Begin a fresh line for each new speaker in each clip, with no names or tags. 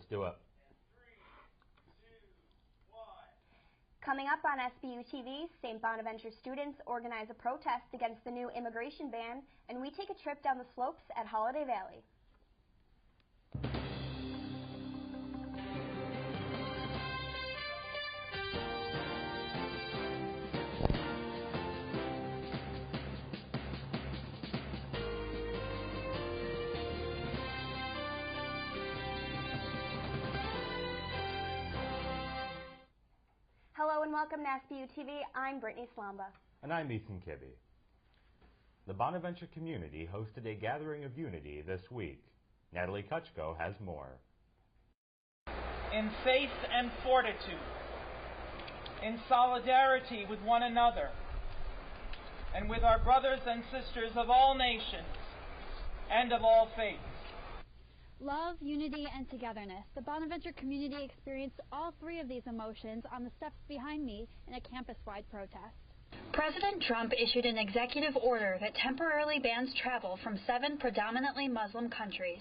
Let's do it.
Coming up on SBU TV, St. Bonaventure students organize a protest against the new immigration ban, and we take a trip down the slopes at Holiday Valley. Hello and welcome to SBU TV. I'm Brittany Slomba.
And I'm Ethan Kibbe. The Bonaventure community hosted a gathering of unity this week. Natalie Kucko has more.
In faith and fortitude, in solidarity with one another, and with our brothers and sisters of all nations and of all faiths.
Love, unity, and togetherness. The Bonaventure community experienced all three of these emotions on the steps behind me in a campus-wide protest.
President Trump issued an executive order that temporarily bans travel from 7 predominantly Muslim countries.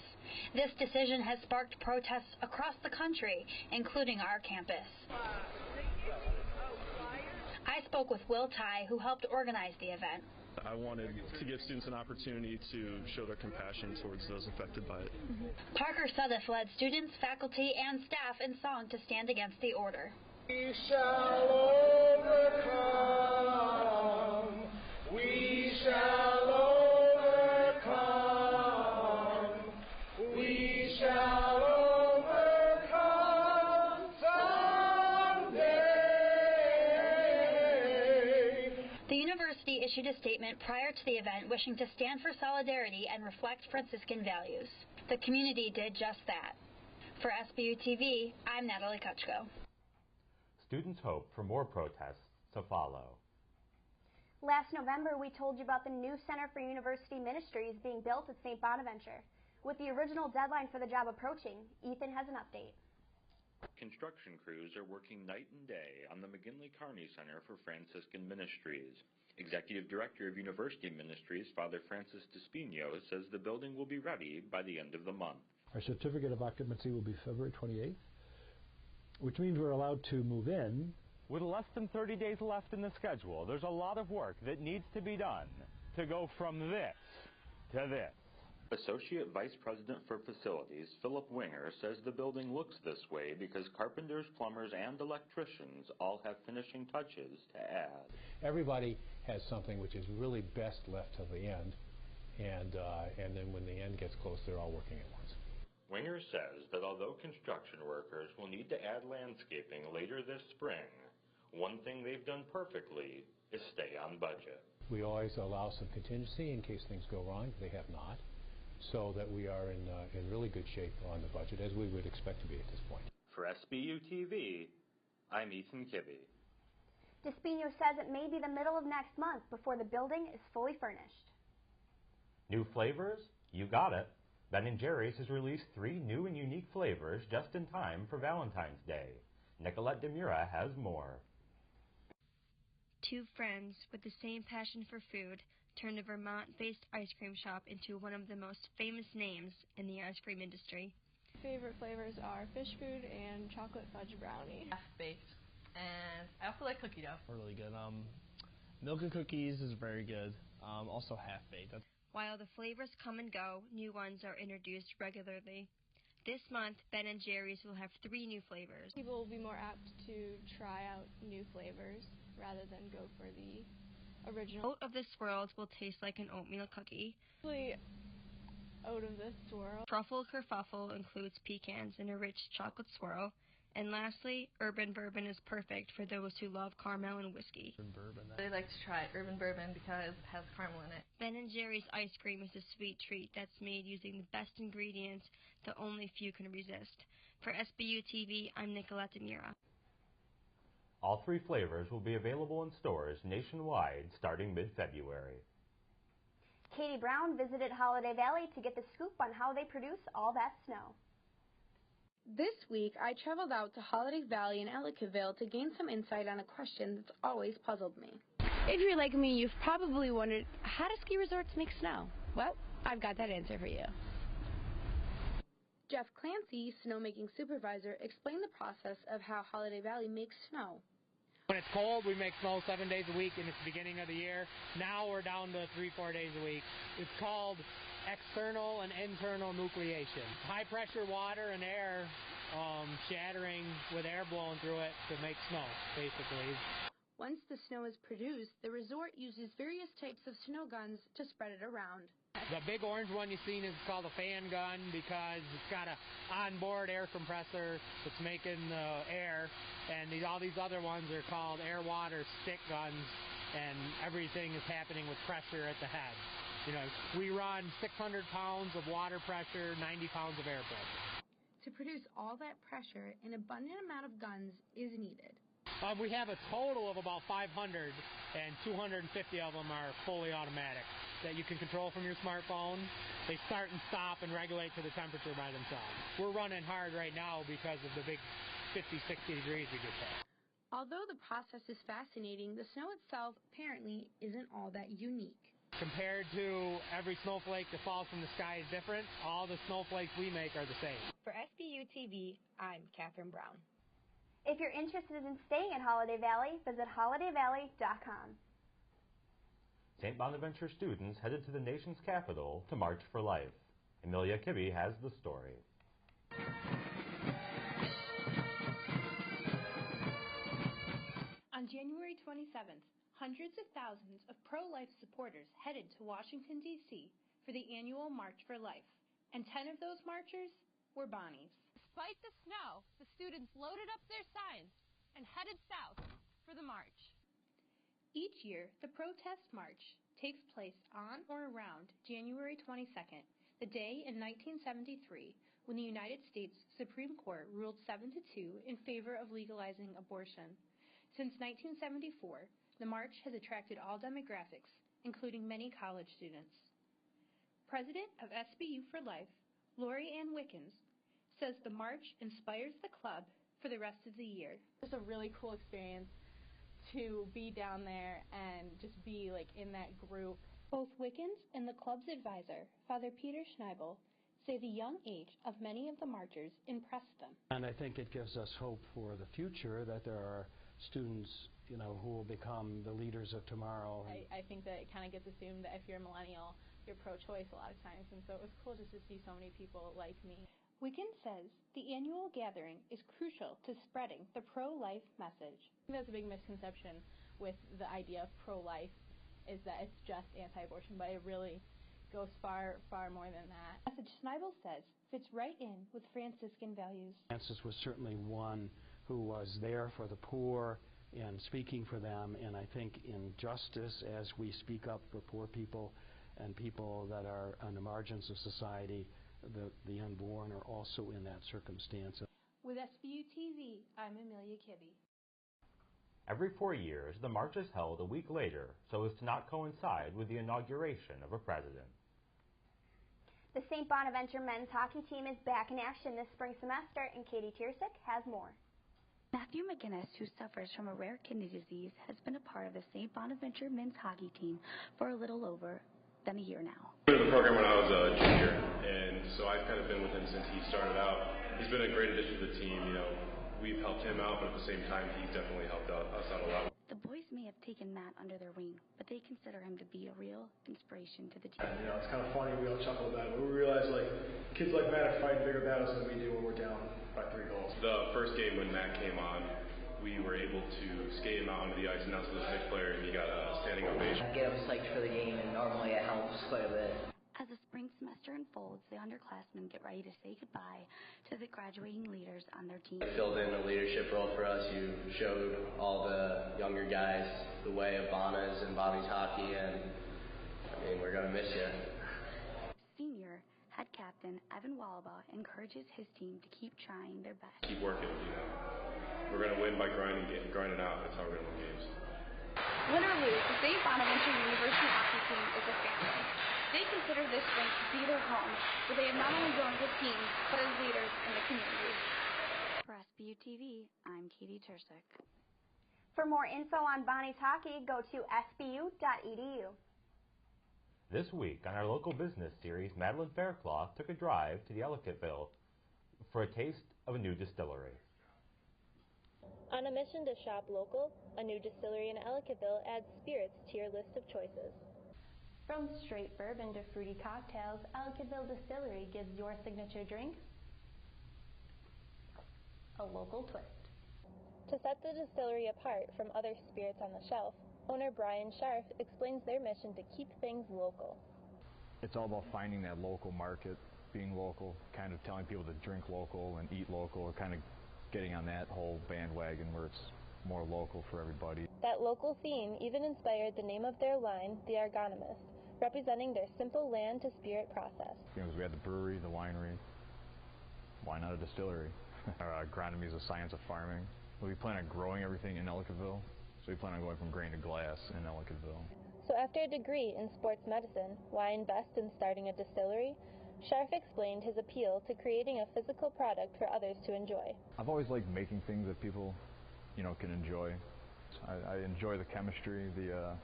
This decision has sparked protests across the country, including our campus. I spoke with Will Ty, who helped organize the event.
I wanted to give students an opportunity to show their compassion towards those affected by it.
Parker Suddeth led students, faculty, and staff in song to stand against the order.
We shall overcome. We shall overcome. We shall overcome someday.
The university issued a statement prior to the event wishing to stand for solidarity and reflect Franciscan values. The community did just that. For SBU TV, I'm Natalie Kucko.
Students hope for more protests to follow.
Last November, we told you about the new Center for University Ministries being built at St. Bonaventure. With the original deadline for the job approaching, Ethan has an update.
Construction crews are working night and day on the McGinley Carney Center for Franciscan Ministries. Executive Director of University Ministries, Father Francis Spigno, says the building will be ready by the end of the month.
Our certificate of occupancy will be February 28th, which means we're allowed to move in.
With less than 30 days left in the schedule, there's a lot of work that needs to be done to go from this to this.
Associate Vice President for Facilities, Philip Winger, says the building looks this way because carpenters, plumbers, and electricians all have finishing touches to add.
Everybody has something which is really best left till the end, and then when the end gets close, they're all working at once.
Winger says that although construction workers will need to add landscaping later this spring, one thing they've done perfectly is stay on budget.
We always allow some contingency in case things go wrong. They have not, so that we are in really good shape on the budget, as we would expect to be at this point.
For SBU TV, I'm Ethan Kibbe.
Spigno says it may be the middle of next month before the building is fully furnished.
New flavors? You got it. Ben & Jerry's has released 3 new and unique flavors just in time for Valentine's Day. Nicolette DiMura has more.
2 friends with the same passion for food turned a Vermont-based ice cream shop into one of the most famous names in the ice cream industry.
Favorite flavors are fish food and chocolate fudge brownie.
Half-baked, and I also like cookie dough.
Really good. Milk and cookies is very good. Also half-baked.
While the flavors come and go, new ones are introduced regularly. This month, Ben & Jerry's will have 3 new flavors.
People will be more apt to try out new flavors rather than go for the original.
Out of this world will taste like an oatmeal cookie.
Really out of this world.
Truffle kerfuffle includes pecans in a rich chocolate swirl. And lastly, Urban Bourbon is perfect for those who love caramel and whiskey.
I like to try Urban Bourbon because it has caramel in it.
Ben & Jerry's ice cream is a sweet treat that's made using the best ingredients that only few can resist. For SBU TV, I'm Nicolette DiMura.
All 3 flavors will be available in stores nationwide starting mid-February.
Catie Brown visited Holiday Valley to get the scoop on how they produce all that snow.
This week, I traveled out to Holiday Valley in Ellicottville to gain some insight on a question that's always puzzled me. If you're like me, you've probably wondered, how do ski resorts make snow? Well, I've got that answer for you. Jeff Clancy, snowmaking supervisor, explained the process of how Holiday Valley makes snow.
When it's cold, we make snow 7 days a week, and it's the beginning of the year. Now we're down to 3-4 days a week. It's called external and internal nucleation. High pressure water and air shattering with air blowing through it to make snow, basically.
Once the snow is produced, the resort uses various types of snow guns to spread it around.
The big orange one you've seen is called a fan gun because it's got an onboard air compressor that's making the air, and all these other ones are called air-water stick guns, and everything is happening with pressure at the head. You know, we run 600 pounds of water pressure, 90 pounds of air pressure.
To produce all that pressure, an abundant amount of guns is needed.
We have a total of about 500, and 250 of them are fully automatic that you can control from your smartphone. They start and stop and regulate to the temperature by themselves. We're running hard right now because of the big 50, 60 degrees we just had.
Although the process is fascinating, the snow itself apparently isn't all that unique.
Compared to every snowflake that falls from the sky is different, all the snowflakes we make are the same.
For SBU TV, I'm Catherine Brown.
If you're interested in staying at Holiday Valley, visit holidayvalley.com.
St. Bonaventure students headed to the nation's capital to March for Life. Amelia Kibbe has the story.
On January 27th, hundreds of thousands of pro-life supporters headed to Washington, D.C. for the annual March for Life, and 10 of those marchers were Bonnies.
Despite the snow, the students loaded up their signs and headed south for the march.
Each year, the protest march takes place on or around January 22nd, the day in 1973 when the United States Supreme Court ruled 7-2 in favor of legalizing abortion. Since 1974, the march has attracted all demographics, including many college students. President of SBU for Life, LaurieAnne Wickens, says the march inspires the club for the rest of the year.
It's a really cool experience to be down there and just be like in that group.
Both Wickens and the club's advisor, Father Peter Schneible, say the young age of many of the marchers impressed them.
And I think it gives us hope for the future that there are students, you know, who will become the leaders of tomorrow.
I think that it kind of gets assumed that if you're a millennial, you're pro-choice a lot of times, and so it was cool just to see so many people like me.
Wickens says the annual gathering is crucial to spreading the pro-life message.
I think that's a big misconception with the idea of pro-life, is that it's just anti-abortion, but it really goes far, far more than that.
Message Schneible says fits right in with Franciscan values.
Francis was certainly one who was there for the poor and speaking for them, and I think in justice, as we speak up for poor people and people that are on the margins of society, the unborn are also in that circumstance.
With SBU TV, I'm Amelia Kibbe.
Every 4 years, the march is held a week later so as to not coincide with the inauguration of a president.
The St. Bonaventure men's hockey team is back in action this spring semester, and Catie Tercek has more.
Matthew McGinnis, who suffers from a rare kidney disease, has been a part of the St. Bonaventure men's hockey team for a little over than a year now.
I started the program when I was a junior, and so I've kind of been with him since he started out. He's been a great addition to the team. You know, we've helped him out, but at the same time, he's definitely helped us out a lot.
The boys may have taken Matt under their wing, but they consider him to be a real inspiration to the team.
You know, it's kind of funny, we all chuckle about it, but we realize, like, kids like Matt are fighting bigger battles than we do when we're down by 3 goals.
The first game when Matt came on, we were able to skate him out onto the ice, announce to the sixth player, and he got a standing ovation.
Get him psyched for the game, and normally it helps quite a bit.
As the spring semester unfolds, the underclassmen get ready to say goodbye to the graduating leaders on their team.
You filled in a leadership role for us. You showed all the younger guys the way of Bona's and Bobby's hockey, and I mean, we're going to miss you.
Senior head captain Evan Wohlabaugh encourages his team to keep trying their best.
Keep working, you know. We're going to win by grinding out. That's how we're going to win games.
Win or lose, the St. Bonaventure University hockey team is a family. They consider this rink to be their home, where they have not only grown as a team, but as leaders in the community.
For SBU TV, I'm Catie Tercek.
For more info on Bonnie's hockey, go to sbu.edu.
This week on our local business series, Madeleine Faircloth took a drive to the Ellicottville for a taste of a new distillery.
On a mission to shop local, a new distillery in Ellicottville adds spirits to your list of choices.
From straight bourbon to fruity cocktails, Ellicottville Distillery gives your signature drink a local twist.
To set the distillery apart from other spirits on the shelf, owner Brian Scharf explains their mission to keep things local.
It's all about finding that local market, being local, kind of telling people to drink local and eat local, or kind of getting on that whole bandwagon where it's more local for everybody.
That local theme even inspired the name of their line, the Agronomist, representing their simple land-to-spirit process.
We had the brewery, the winery. Why not a distillery? Our agronomy is a science of farming. We plan on growing everything in Ellicottville, so we plan on going from grain to glass in Ellicottville.
So after a degree in sports medicine, why invest in starting a distillery? Scharf explained his appeal to creating a physical product for others to enjoy.
I've always liked making things that people, can enjoy. I enjoy the chemistry, the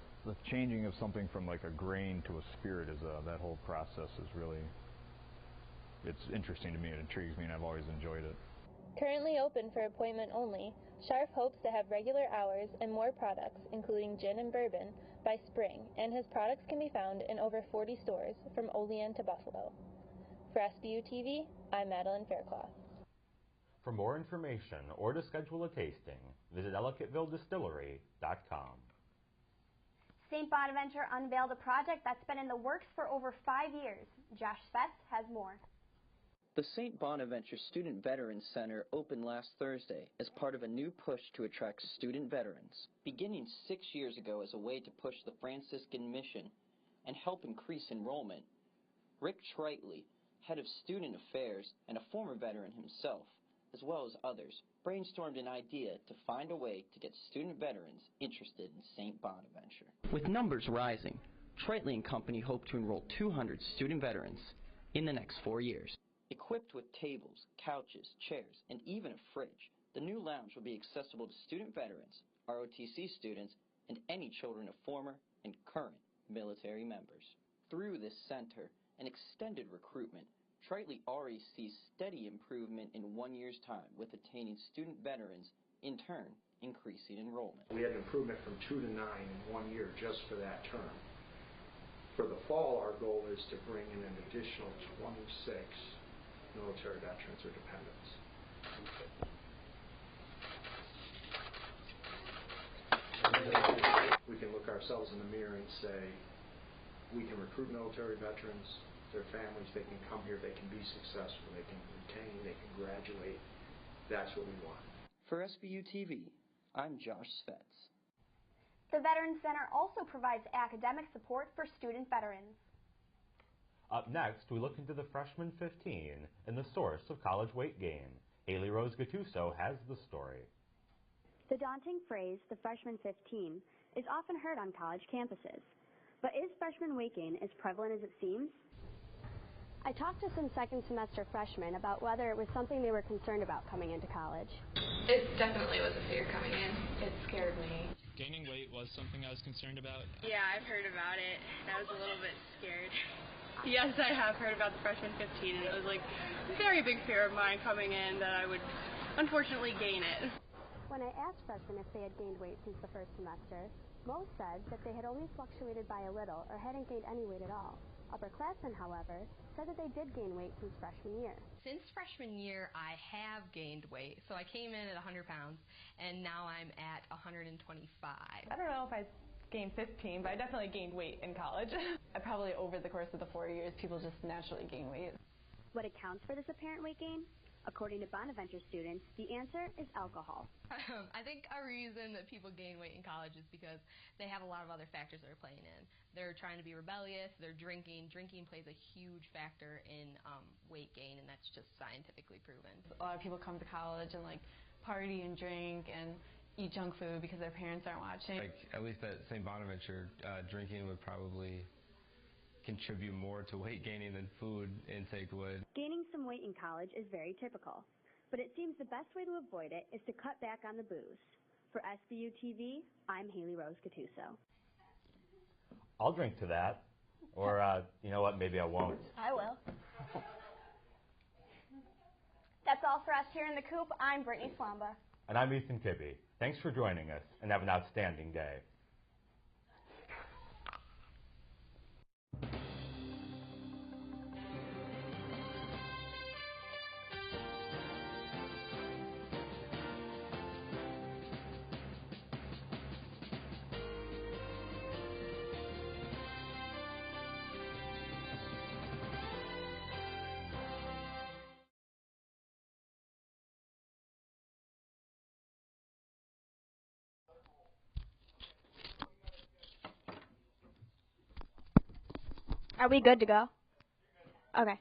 changing of something from like a grain to a spirit that whole process is really, it's interesting to me, it intrigues me, and I've always enjoyed it.
Currently open for appointment only, Scharf hopes to have regular hours and more products, including gin and bourbon, by spring, and his products can be found in over 40 stores, from Olean to Buffalo. For SBU TV, I'm Madeleine Faircloth.
For more information or to schedule a tasting, visit EllicottvilleDistillery.com.
St. Bonaventure unveiled a project that's been in the works for over 5 years. Josh Svetz has more.
The St. Bonaventure Student Veterans Center opened last Thursday as part of a new push to attract student veterans. Beginning 6 years ago as a way to push the Franciscan mission and help increase enrollment, Rick Tritley, head of student affairs and a former veteran himself, as well as others, brainstormed an idea to find a way to get student veterans interested in St. Bonaventure. With numbers rising, Tritley and company hope to enroll 200 student veterans in the next 4 years. Equipped with tables, couches, chairs, and even a fridge, the new lounge will be accessible to student veterans, ROTC students, and any children of former and current military members. Through this center and extended recruitment, Tritley already sees steady improvement in 1 year's time with attaining student veterans, in turn increasing enrollment.
We had an improvement from 2 to 9 in 1 year just for that term. For the fall, our goal is to bring in an additional 26 military veterans or dependents. We can look ourselves in the mirror and say, we can recruit military veterans, their families, they can come here, they can be successful, they can retain, they can graduate. That's what we want.
For SBU TV, I'm Josh Svetz.
The Veterans Center also provides academic support for student veterans.
Up next, we look into the freshman 15 and the source of college weight gain. Hailey Rose Gattuso has the story.
The daunting phrase, the freshman 15, is often heard on college campuses. But is freshman weight gain as prevalent as it seems?
I talked to some second semester freshmen about whether it was something they were concerned about coming into college.
It definitely was a fear coming in. It scared me.
Gaining weight was something I was concerned about.
Yeah, I've heard about it. I was a little bit scared.
Yes, I have heard about the freshman 15, and it was like a very big fear of mine coming in that I would unfortunately gain it.
When I asked freshmen if they had gained weight since the first semester, most said that they had only fluctuated by a little or hadn't gained any weight at all. Upperclassmen, however, said that they did gain weight since freshman year.
Since freshman year, I have gained weight. So I came in at 100 pounds, and now I'm at 125.
I don't know if I gained 15, but I definitely gained weight in college. Probably over the course of the 4 years, people just naturally gain weight.
What accounts for this apparent weight gain? According to Bonaventure students, the answer is alcohol.
I think a reason that people gain weight in college is because they have a lot of other factors that are playing in. They're trying to be rebellious, they're drinking. Drinking plays a huge factor in weight gain, and that's just scientifically proven.
A lot of people come to college and like party and drink and eat junk food because their parents aren't watching.
Like, at least at St. Bonaventure, drinking would probably contribute more to weight gaining than food intake would.
Gaining some weight in college is very typical, but it seems the best way to avoid it is to cut back on the booze. For SBU TV, I'm Hailey Rose Gattuso.
I'll drink to that, or you know what, maybe I won't.
I will.
That's all for us here in the Coop. I'm Brittany Slomba.
And I'm Ethan Kibbe. Thanks for joining us, and have an outstanding day.
Are we good to go? Okay.